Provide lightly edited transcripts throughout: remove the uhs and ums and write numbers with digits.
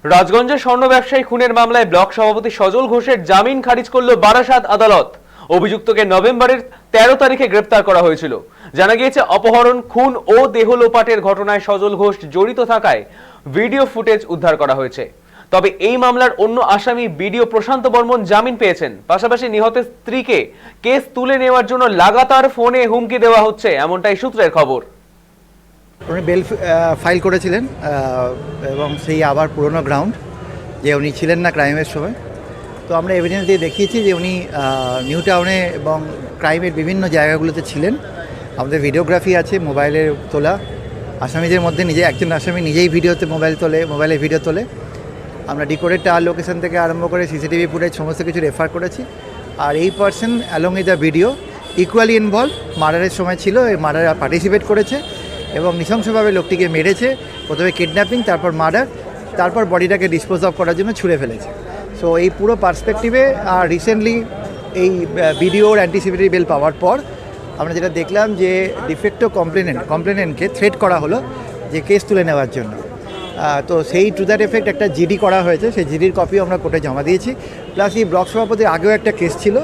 রাজগঞ্জের স্বর্ণ ব্যবসায়ী খুনের মামলায় ব্লক সভাপতি সজল ঘোষের জামিন খারিজ করল বারাসাত আদালত। অভিযুক্তকে নভেম্বরের 13 তারিখে গ্রেপ্তার করা হয়েছিল। জানা গিয়েছে, অপহরণ, খুন ও দেহ লোপাটের ঘটনায় সজল ঘোষ জড়িত থাকায় ভিডিও ফুটেজ উদ্ধার করা হয়েছে। তবে এই মামলার অন্য আসামি বিডিও প্রশান্ত বর্মন জামিন পেয়েছেন। পাশাপাশি নিহতের স্ত্রীকে কেস তুলে নেওয়ার জন্য লাগাতার ফোনে হুমকি দেওয়া হচ্ছে, এমনটাই সূত্রের খবর। উনি বেল ফাইল করেছিলেন এবং সেই আবার পুরনো গ্রাউন্ড যে উনি ছিলেন না ক্রাইমের সময়। তো আমরা এভিডেন্স দিয়ে দেখিয়েছি যে উনি নিউ টাউনে এবং ক্রাইমের বিভিন্ন জায়গাগুলোতে ছিলেন। আমাদের ভিডিওগ্রাফি আছে, মোবাইলের তোলা। আসামিদের মধ্যে একজন আসামি নিজেই মোবাইলে ভিডিও তোলে। আমরা ডিকোডেড টাওয়ার লোকেশন থেকে আরম্ভ করে সিসিটিভি ফুটেজ সমস্ত কিছু রেফার করেছি। আর এই person along with the video equally involve, মার্ডারের সময় ছিল, এই মার্ডারে পার্টিসিপেট করেছে এবং নৃশংসভাবে লোকটিকে মেরেছে। প্রথমে কিডন্যাপিং, তারপর মার্ডার, তারপর বডিটাকে ডিসপোজ অফ করার জন্য ছুঁড়ে ফেলেছে। সো এই পুরো পার্সপেক্টিভে আর রিসেন্টলি এই ভিডিওর অ্যান্টিসিপেটরি বেল পাওয়ার পর আমরা যেটা দেখলাম যে ডিফেক্টো কমপ্লেনেন্টকে থ্রেট করা হলো যে কেস তুলে নেওয়ার জন্য। তো সেই টু দ্যাট এফেক্ট একটা জিডি করা হয়েছে, সেই জিডির কপিও আমরা কোর্টে জমা দিয়েছি। প্লাস এই ব্লক সভাপতির আগেও একটা কেস ছিল,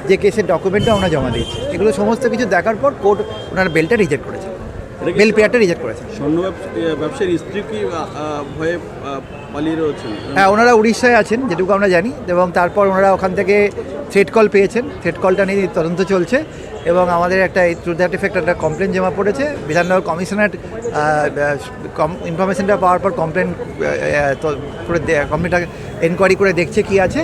যে কেসের ডকুমেন্টও আমরা জমা দিয়েছি। এগুলো সমস্ত কিছু দেখার পর কোর্ট ওনার বেলটা রিজেক্ট করেছে, বেল পেয়ারটা রিজেক্ট করেছে। স্বর্ণ ব্যবসায়ীর স্ত্রী কি ভয়ে পালিয়ে রয়েছেন? হ্যাঁ, ওনারা উড়িষ্যায় আছেন যেটুকু আমরা জানি, এবং তারপর ওনারা ওখান থেকে থ্রেট কল পেয়েছেন। থ্রেট কলটা নিয়ে তদন্ত চলছে এবং আমাদের একটা টু দ্যাট এফেক্ট একটা কমপ্লেন জমা পড়েছে। বিধাননগর কমিশনার ইনফরমেশনটা পাওয়ার পর কমপ্লেনটা এনকোয়ারি করে দেখছে কি আছে।